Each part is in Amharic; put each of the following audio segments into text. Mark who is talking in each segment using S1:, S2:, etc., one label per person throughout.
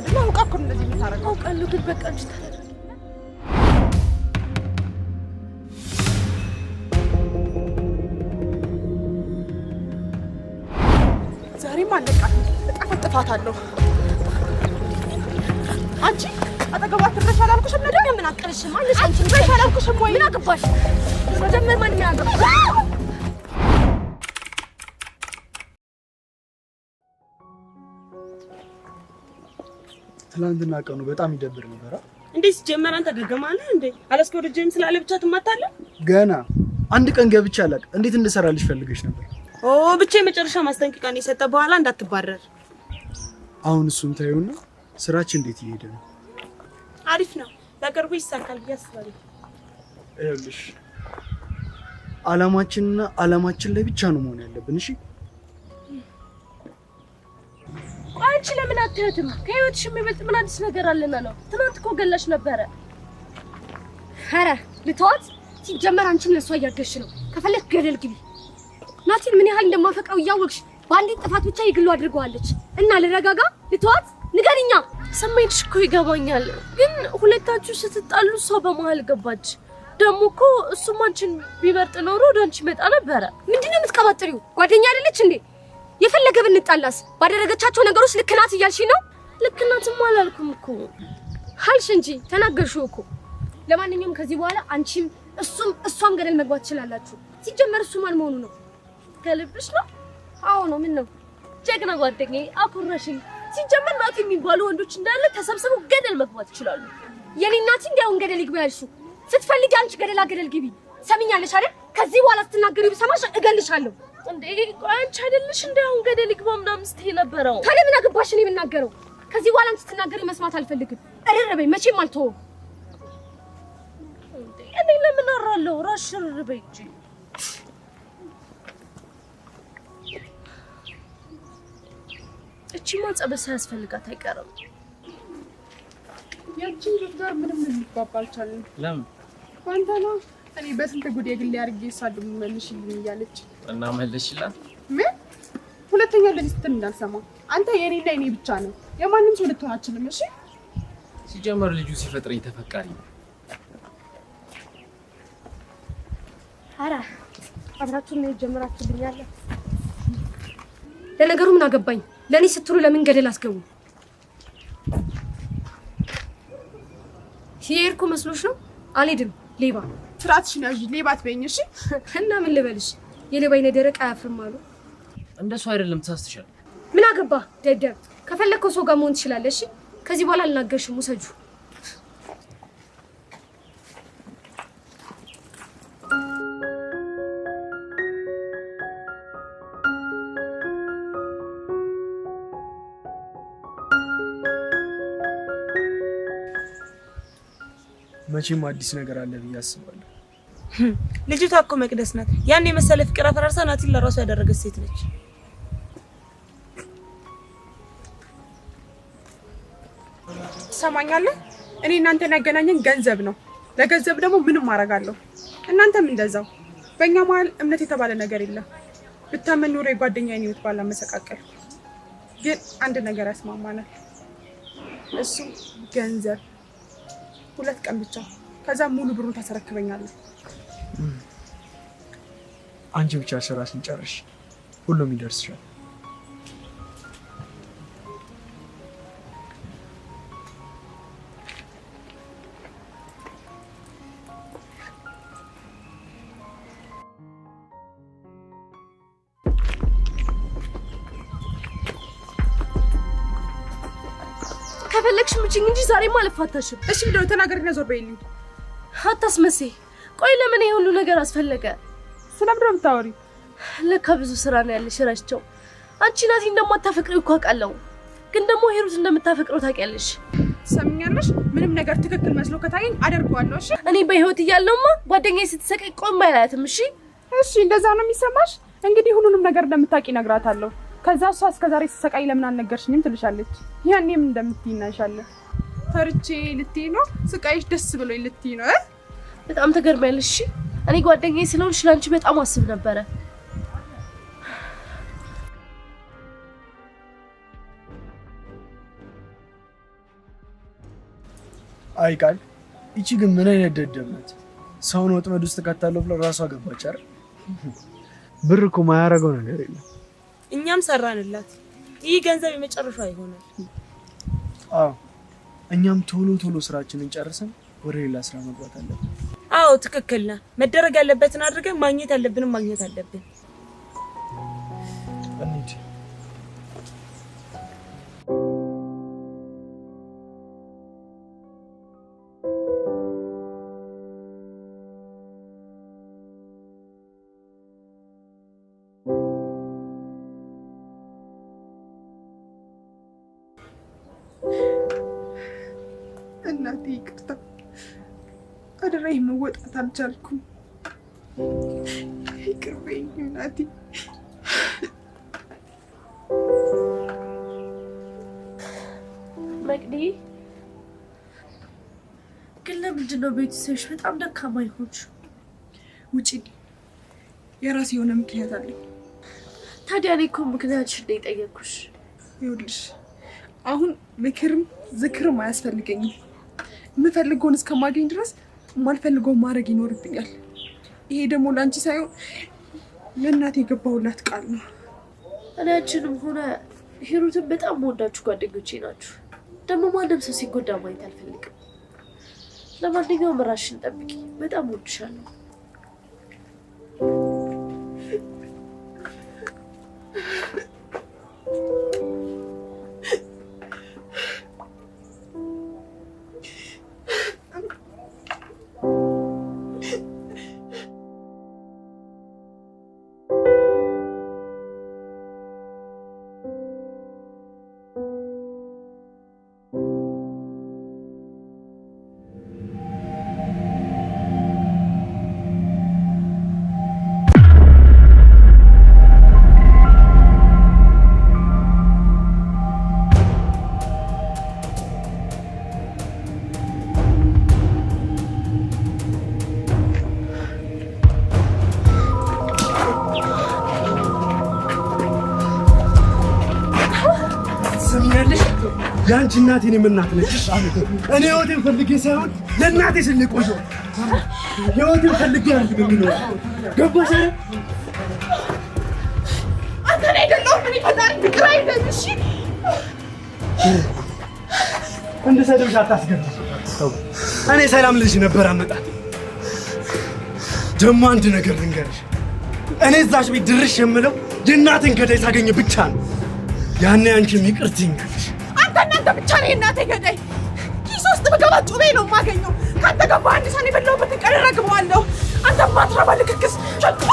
S1: አይደል? አውቃ እኮ እንደዚህ የምታረገው።
S2: አውቃለሁ ግን በቃ አንቺ
S1: ዛሬም አለቃት እጠፈጥፋታለሁ። አንቺ አጠገባት ትረሻ አላልኩሽም? ነገር
S2: ምን አቀልሽም? አንቺ
S1: ትረሻ አላልኩሽም ወይ?
S2: ምን አገባሽ? መጀመር ማን ምን አገባሽ?
S3: ትላንትና ቀኑ በጣም ይደብር ነበር።
S1: እንዴስ ጀመር? አንተ ገገማለህ እንዴ? አላስከወደጀም ስላለ ብቻ ትማታለህ?
S3: ገና አንድ ቀን ገብቼ አላውቅም። እንዴት እንድሰራልሽ ፈልገሽ ነበር?
S1: ብቻ የመጨረሻ ማስጠንቀቂያ ነው የሰጠ በኋላ እንዳትባረር።
S3: አሁን እሱን ታዩና ስራችን እንዴት እየሄደ ነው?
S1: አሪፍ ነው። በቅርቡ ይሳካል ብዬ አስባለሁ።
S3: ይኸውልሽ አላማችን ላይ ብቻ ነው መሆን ያለብን። እሺ
S2: አንቺ ለምን አትያትም? ከህይወትሽ የሚበልጥ ምን አዲስ ነገር አለና ነው? ትናንት እኮ ገላሽ ነበረ። ኧረ ልተዋት። ሲጀመር አንቺም ለሷ እያገሽ ነው። ከፈለክ ገደል ግቢ። ናቲን ምን ያህል እንደማፈቅረው እያወቅሽ በአንዲት ጥፋት ብቻ ይግሉ አድርገዋለች እና ልረጋጋ? ልተዋት? ንገሪኛ።
S4: ስሜትሽ እኮ ይገባኛል፣ ግን ሁለታችሁ ስትጣሉ እሷ በመሀል ገባች። ደግሞ እኮ እሱም አንቺን ቢመርጥ ኖሮ ወደ አንቺ መጣ ነበረ።
S2: ምንድነው የምትቀባጥሪው? ጓደኛ አይደለች እንዴ? የፈለገ ብንጣላስ ባደረገቻቸው ነገሮች ልክ ናት እያልሽ ነው?
S4: ልክ ናትም አላልኩም እኮ
S2: አልሽ እንጂ ተናገርሽው እኮ። ለማንኛውም ከዚህ በኋላ አንቺም እሷም ገደል መግባት ትችላላችሁ። ሲጀመር እሱ ማን መሆኑ ነው?
S4: ከልብሽ ነው?
S2: አዎ ነው። ምን ነው?
S4: ጀግና ጓደኛዬ፣ አኩራሽኝ። ሲጀመር ናት የሚባሉ ወንዶች እንዳለ ተሰብስበው ገደል መግባት ይችላሉ።
S2: የኔ እናት እንዲያውን ገደል ይግባ ያልሽው። ስትፈልጊ አንቺ ገደል ግቢ። ሰሚኛለሽ አይደል? ከዚህ በኋላ ስትናገሪ ብሰማሽ እገልሻለሁ።
S4: እንዴ አንቺ አይደልሽ እንዳውን ገደል ይግባ ምናምን ስትይ ነበረው።
S2: ታዲያ ምን አገባሽ እኔ የምናገረው? ከዚህ በኋላ አንቺ ስትናገሪ መስማት አልፈልግም። እርርበይ፣ መቼም አልተወውም።
S4: እንዴ እኔ ለምን አራለሁ? ራስሽ እርርበይ እንጂ። እቺ ማጸበስ ያስፈልጋት አይቀርም።
S1: ያቺን ልጅ ጋር ምንም ልንባባል ቻልን።
S5: ለምን?
S1: አንተ ነው እኔ በስንት ጉድ የግል ያርጌ ሳድም መልሽልኝ እያለች
S5: እና መልሽላት።
S1: ምን ሁለተኛ ለዚህ ስትል እንዳልሰማ። አንተ የኔና የኔ ብቻ ነው፣ የማንም ሰው ልትሆን አትችልም። እሺ
S5: ሲጀመር ልጁ ሲፈጥረኝ ተፈቃሪ ነው።
S2: ኧረ አብራችሁ ነው ጀምራችሁልኛል። ለነገሩ ምን አገባኝ? ለኔ ስትሉ ለምን ገደል አስገቡ? ሲሄድኩ መስሎሽ ነው? አልሄድም። ሌባ
S1: ስርዓትሽን ያዥ። ሌባ አትበይኝ እሺ።
S2: እና ምን ልበልሽ? የሌባ አይነ ደረቅ አያፍርም አሉ።
S5: እንደሱ አይደለም፣ ተሳስተሻል።
S2: ምን አገባ ደደብ። ከፈለከው ሰው ጋር መሆን ትችላለሽ። እሺ ከዚህ በኋላ አልናገርሽም። ውሰጁ።
S3: መቼም አዲስ ነገር አለ ብዬ አስባለሁ።
S1: ልጅቷ እኮ መቅደስ ናት። ያን የመሰለ ፍቅር አፈራርሳ ናቲን ለራሷ ያደረገች ሴት ነች። ሰማኛለህ? እኔ እናንተን ያገናኘን ገንዘብ ነው። ለገንዘብ ደግሞ ምንም አደርጋለሁ። እናንተም እንደዛው። በእኛ መሀል እምነት የተባለ ነገር የለም። ብታመን ኖሮ የጓደኛዬን ሕይወት ባላመሰቃቀል። ግን አንድ ነገር ያስማማናል። እሱ ገንዘብ። 2 ቀን ብቻ፣ ከዛ ሙሉ ብሩን ታስረክበኛለህ።
S3: አንቺ ብቻ ስራሽን ጨርሽ፣ ሁሉም ይደርስሻል።
S4: ከፈለግሽ ምጪኝ እንጂ ዛሬማ አልፋታሽም።
S1: እሺ እንደው ተናገሪና ዞር በይልኝ።
S4: አታስመስይ። ቆይ ለምን ይሄ ሁሉ ነገር አስፈለገ?
S1: ስለምን ነው የምታወሪው?
S4: ለካ ብዙ ስራ ነው ያለሽ። እራስቸው አንቺ ናቲ እንደማታፈቅሪው እኮ አውቃለሁ፣ ግን ደግሞ ሄሩት እንደምታፈቅረው ታውቂያለሽ።
S1: ሰምኛለሽ? ምንም ነገር ትክክል መስሎ ከታየኝ አደርገዋለሁ። እሺ
S4: እኔ በህይወት እያለሁማ ጓደኛዬ ስትሰቀይ ቆም አይላትም። እሺ
S1: እሺ፣ እንደዛ ነው የሚሰማሽ? እንግዲህ ሁሉንም ነገር እንደምታውቂ እነግራታለሁ። ከዛ እሷ እስከዛሬ ስትሰቃይ ለምን አልነገርሽኝም ትልሻለች። ያኔም እንደምትይናሻለህ። ፈርቼ ልትይ ነው? ስቃይሽ ደስ ብሎኝ ልትይ ነው?
S4: በጣም ተገርሚያለሽ። እሺ እኔ ጓደኛዬ ስለሆንሽ ላንቺ በጣም አስብ ነበረ።
S3: አይቃል እቺ ግን ምን አይነት ደደብ ናት? ሰውን ወጥመድ ውስጥ ከተታለው ብለ ራሷ ገባች አይደል? ብር እኮ ማያረገው ነገር የለም።
S6: እኛም ሰራንላት። ይህ ገንዘብ የመጨረሻው ይሆናል።
S3: አዎ እኛም ቶሎ ስራችንን ጨርሰን ወደ ሌላ ስራ መግባት አለብን።
S6: አዎ ትክክል ነህ። መደረግ ያለበትን አድርገን ማግኘት ያለብንን ማግኘት አለብን።
S3: እንዴ
S1: እናቴ ይቅርታ፣ አደራዬን መወጣት አልቻልኩም። ይቅር በይኝ እናቴ።
S4: መቅዲ ግን ለምንድን ነው ቤተሰብሽ በጣም ደካማ ይሆንሽ?
S1: ውጪ፣ የራሴ የሆነ ምክንያት አለኝ።
S4: ታዲያ እኔ እኮ ምክንያትሽ እንደ ጠየቅኩሽ።
S1: ይኸውልሽ አሁን ምክርም ዝክርም አያስፈልገኝም። የምፈልገውን እስከማገኝ ድረስ የማልፈልገውን ማድረግ ይኖርብኛል። ይሄ ደግሞ ለአንቺ ሳይሆን ለእናቴ የገባሁላት ቃል ነው።
S4: እኔ አንቺንም ሆነ ሂሩትን በጣም መወዳችሁ ጓደኞቼ ናችሁ። ደግሞ ማንም ሰው ሲጎዳ ማየት አልፈልግም። ለማንኛውም ራስሽን ጠብቂ። በጣም እወድሻለሁ።
S3: ያንቺ እናቴ እኔም እናት ነች። እኔ ህይወቴን ፈልጌ ሳይሆን ለእናቴ ስል ቆየሁ። ህይወቴን ፈልጌ አይደለም የምኖረው። ገባሽ?
S1: አንተ ላይ አይደለሁም እኔ ፈጣሪ ፍቅር አይደለም። እሺ
S3: እንድሰድብሽ አታስገድጂ። እኔ ሰላም ልጅ ነበር አመጣት። ደግሞ አንድ ነገር ልንገርሽ፣ እኔ እዛሽ ቤት ድርሽ የምለው የእናቴን ገዳይ ሳገኘ ብቻ ነው። ያኔ አንቺም ይቅር ትይኛለሽ።
S1: እናንተ ብቻ ነው የእናቴ ገዳይ። ኪስ ውስጥ ብገባ ጩቤ ነው የማገኘው። ከአንተ ጋር በአንድ ሳህን የበላሁበትን ቀን እረግመዋለሁ። አንተ ማትረባ ልክክስ ሸጥቶ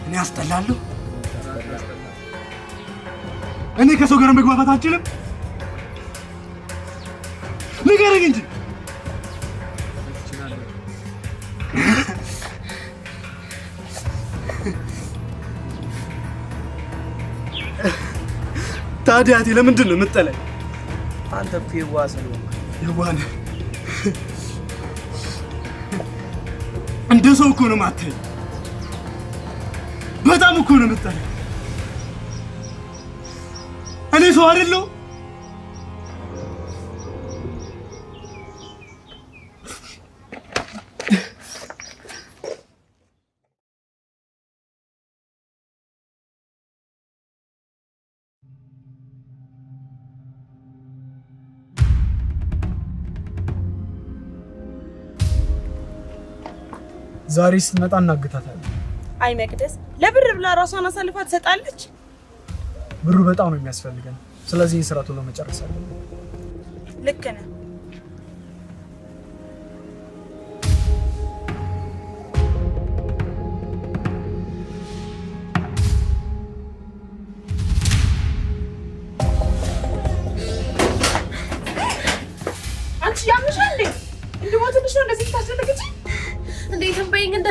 S3: እኔ አስጠላለሁ። እኔ ከሰው ጋር መግባባት አልችልም። ንገረኝ እንጂ ታዲያ ለምንድን ነው የምትጠላኝ?
S5: አንተ እኮ የዋህ ስለሆንክ።
S3: የዋህ ነህ። እንደ ሰው እኮ ነው የማትለኝ። በጣም እኮ ነው የምትጠላኝ። እኔ ሰው አይደለሁ? ዛሬ ስትመጣ እናግታታለን።
S6: አይ መቅደስ ለብር ብላ ራሷን አሳልፋ ትሰጣለች።
S3: ብሩ በጣም ነው የሚያስፈልገን። ስለዚህ ይህን ስራ ቶሎ መጨረስ አለብን።
S6: ልክ ነህ።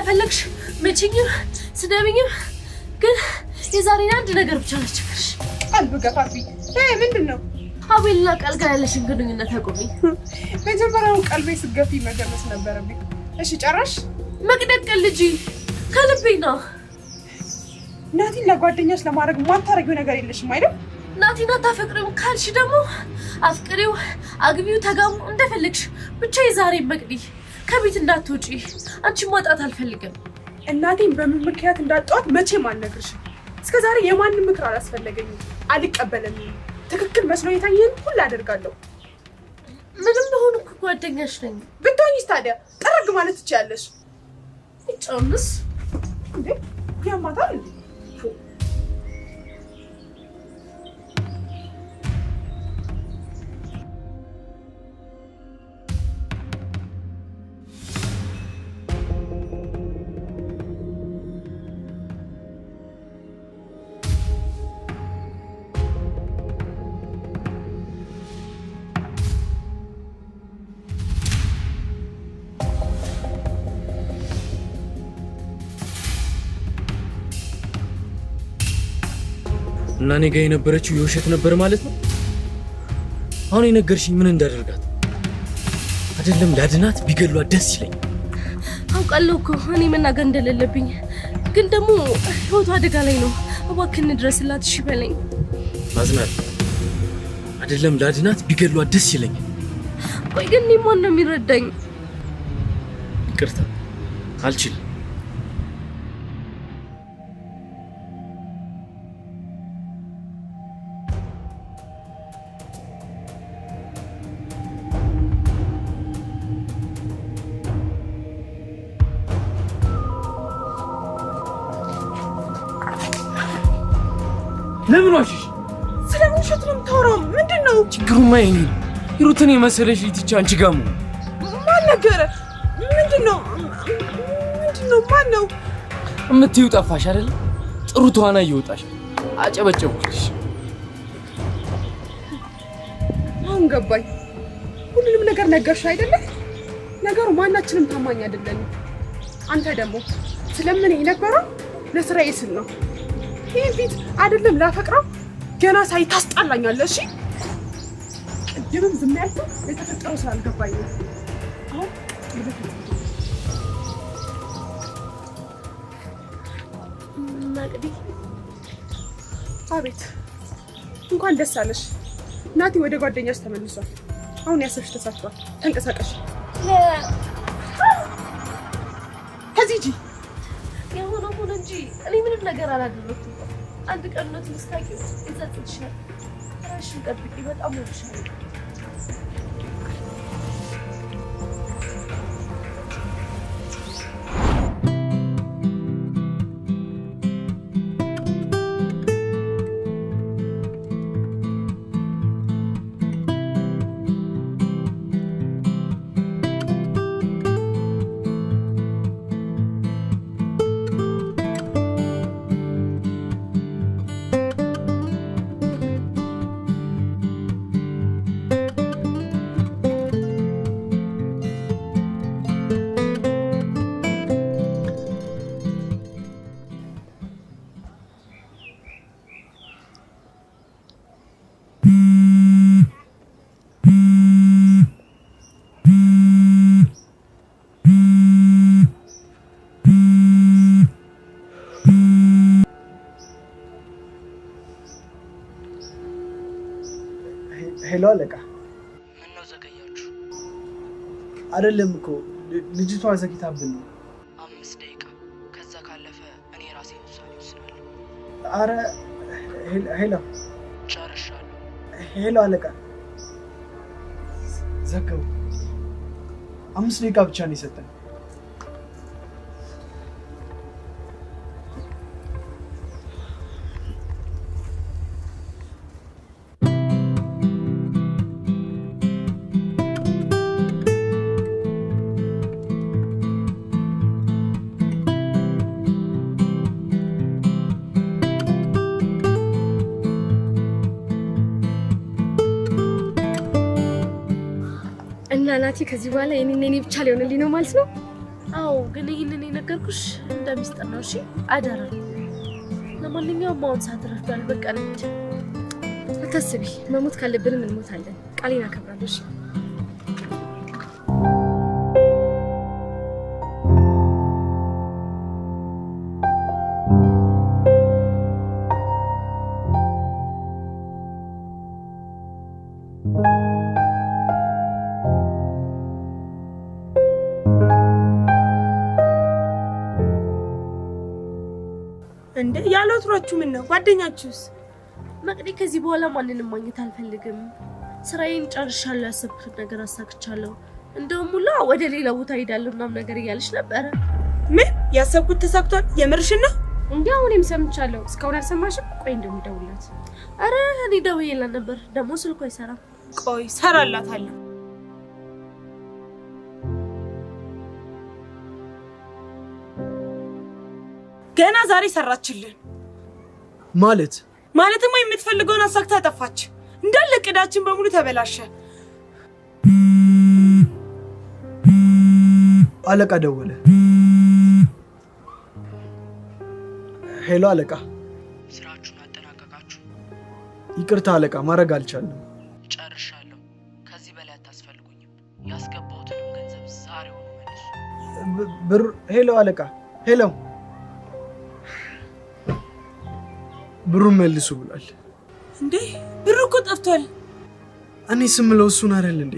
S4: እንደፈለግሽ መችኝም ስደብኝም ግን የዛሬን አንድ ነገር ብቻ አስቸግርሽ።
S1: ቀልብ ገፋፊ ምንድን ነው?
S4: አቤልና ቃል ጋር ያለሽን ግንኙነት አቁሚ።
S1: መጀመሪያው ቀልቤ ስገፊ መገመስ ነበረብኝ። እሺ ጨራሽ?
S4: መቅደቀል ልጅ ከልቤ ነው።
S1: ናቲን ለጓደኛሽ ለማድረግ ማታረጊው ነገር የለሽም አይደል?
S4: ናቲን አታፈቅሪው ካልሽ ደግሞ አፍቅሪው፣ አግቢው፣ ተጋሙ እንደፈለግሽ ብቻ የዛሬን መቅዲ ከቤት እንዳትወጪ። አንቺን ማጣት አልፈልግም።
S1: እናቴን በምን ምክንያት እንዳጣኋት መቼም አልነግርሽም። እስከዛሬ የማንም ምክር አላስፈለገኝም። አልቀበለም። ትክክል መስሎ የታየን ሁሉ አደርጋለሁ።
S4: ምንም ቢሆን እኮ ጓደኛሽ ነኝ።
S1: ብትሆኚስ ታዲያ ጠረግ ማለት ትችያለሽ።
S4: ይጫውንስ
S1: እንዴ ያማታል እንዴ?
S7: እና እኔ ጋር የነበረችው የውሸት ነበር ማለት ነው። አሁን የነገርሽኝ ምን እንዳደርጋት አይደለም ላድናት ቢገሏት ደስ ይለኝ።
S4: አውቃለሁ እኮ እኔ መናገር እንደሌለብኝ፣ ግን ደግሞ ህይወቷ አደጋ ላይ ነው። እባክህ እንድረስላት። እሺ በለኝ።
S7: ማዝናት አይደለም ላድናት ቢገሏት ደስ ይለኝ።
S4: ቆይ ግን ማን ነው የሚረዳኝ?
S7: ይቅርታ አልችልም። ለምን ዋሽሽ?
S1: ስለምን ውሸት ነው የምታወራው? ምንድን ነው
S7: ችግሩማ? የኔ ሂሩትን የመሰለሽ ልጅ አንቺ ጋር
S1: ማን ነገረ? ምንድን ነው ማን ነው
S7: የምትይው? ጠፋሽ አይደል? ጥሩ ተዋናይ እየወጣሽ አጨበጨብኩልሽ።
S1: አሁን ገባኝ። ሁሉንም ነገር ነገርሽ አይደለ? ነገሩ ማናችንም ታማኝ አይደለንም። አንተ ደግሞ ስለምን የነበረው ለስራዬ ስል ነው። ይሄን ፊት አይደለም ላፈቅረው ገና ሳይ ታስጣላኛለህ። እሺ ቅድምም ዝም ያልኩት የተፈጠረው ስላልገባኝ ነው። አሁን
S4: መቅዲ።
S1: አቤት። እንኳን ደስ አለሽ። ናቲ ወደ ጓደኛሽ ተመልሷል። አሁን ያሰብሽ ተሳክቷል። ተንቀሳቀሽ። ከዚህ ሂጂ።
S4: የሆነ ሆነ እንጂ እኔ ምንም ነገር አላደረኩም። አንድ ቀን ነው ትስታቂው ይዘጥልሻል። ራስሽን ጠብቂ። በጣም ወድሻለሁ።
S3: ሄሎ አለቃ።
S5: ምን ነው ዘገያችሁ?
S3: አይደለም እኮ ልጅቷ ዘግይታብን ነው።
S5: 5 ደቂቃ ከዛ ካለፈ እኔ ራሴን ውሳኔ ወስናለሁ።
S3: አረ ሄሎ።
S5: ጨርሻለሁ።
S3: ሄሎ አለቃ። ዘጋው። 5 ደቂቃ ብቻ ነው የሰጠን።
S2: እና ናቲ ከዚህ በኋላ የኔ ብቻ ሊሆንልኝ ነው ማለት ነው?
S4: አዎ፣ ግን ይሄንን የነገርኩሽ እንደሚስጥር ነው። እሺ አደራ። ለማንኛውም አሁን ሰዓት ረፍዷል። በቃ እንሂድ።
S2: አታስቢ፣ መሞት ካለብንም እንሞታለን። ቃሌን አከብራለሁ። እሺ
S6: እንዴ ያለ ወትሮአችሁ ምን ነው? ጓደኛችሁስ?
S4: መቅዲ ከዚህ በኋላ ማንንም ማግኘት አልፈልግም። ስራዬን ጨርሻለሁ። ያሰብኩት ነገር አሳክቻለሁ። እንደውም ሙላ ወደ ሌላ ቦታ ሄዳለሁ ምናምን ነገር እያለች ነበረ።
S6: ምን ያሰብኩት ተሳክቷል? የምርሽን ነው?
S2: እንዴ አሁንም ሰምቻለሁ። እስካሁን አልሰማሽም? ቆይ እንደምደውልላት።
S4: አረ እኔ ደውዬላት ነበር። ደግሞ ስልኩ አይሰራም።
S6: ቆይ ሰራላታለሁ። ገና ዛሬ ሰራችልን ማለትማ የምትፈልገውን አሳክታ ጠፋች። እንዳለ እቅዳችን በሙሉ ተበላሸ።
S3: አለቃ ደወለ። ሄሎ አለቃ።
S5: ስራችሁን አጠናቀቃችሁ?
S3: ይቅርታ አለቃ፣ ማድረግ አልቻለም።
S5: ጨርሻለሁ። ከዚህ በላይ አታስፈልጉኝም። ያስገባሁትንም ገንዘብ ዛሬውኑ መልሱ።
S3: ሄሎ አለቃ። ሄሎ ብሩን መልሱ ብሏል።
S6: እንዴ ብሩ እኮ ጠፍቷል።
S3: እኔ ስምለው እሱን አይደል እንዴ?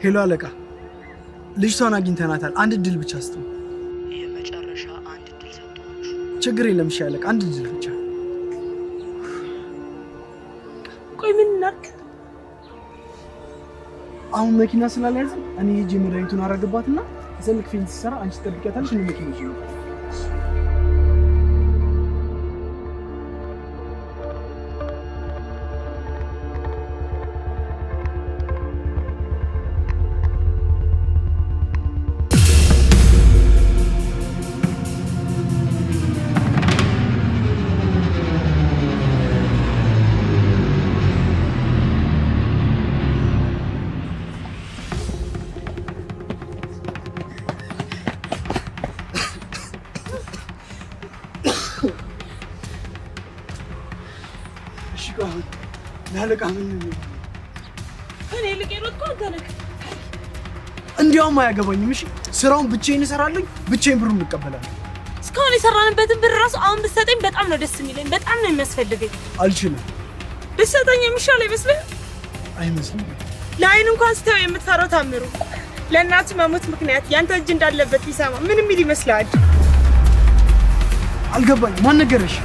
S3: ሄሎ አለቃ፣ ልጅቷን አግኝተናታል። አንድ እድል ብቻ ስጡ።
S5: የመጨረሻ አንድ እድል ሰጥቷችሁ።
S3: ችግር የለም እሺ አለቃ፣ አንድ እድል ብቻ።
S6: ቆይ ምን እናድርግ?
S3: አሁን መኪና ስላልያዝን እኔ ሄጄ መድኃኒቱን አረግባትና ዘልክ ፊልም ሲሰራ አንቺ ትጠብቂያታለሽ። እኔ መኪና ይዤ ነው። ለአለቃ ምን ነው?
S6: እኔ ልቄሮት እኮ አንተ ነህ።
S3: እንዲያውም አያገባኝም። እሺ ስራውን ብቻዬን እሰራለሁ፣ ብቻዬን ብሩን እንቀበላለሁ።
S6: እስካሁን የሰራንበትን ብር ራሱ አሁን ብትሰጠኝ በጣም ነው ደስ የሚለኝ። በጣም ነው የሚያስፈልገኝ።
S3: አልችልም።
S6: ብትሰጠኝ የሚሻል አይመስልም?
S3: አይመስልም።
S6: ለአይን እንኳን ስተው የምትፈራው ታምሩ ለእናቱ መሞት ምክንያት ያንተ እጅ እንዳለበት ቢሰማ ምን የሚል ይመስላል?
S3: አልገባኝም። ማን ነገረሽ?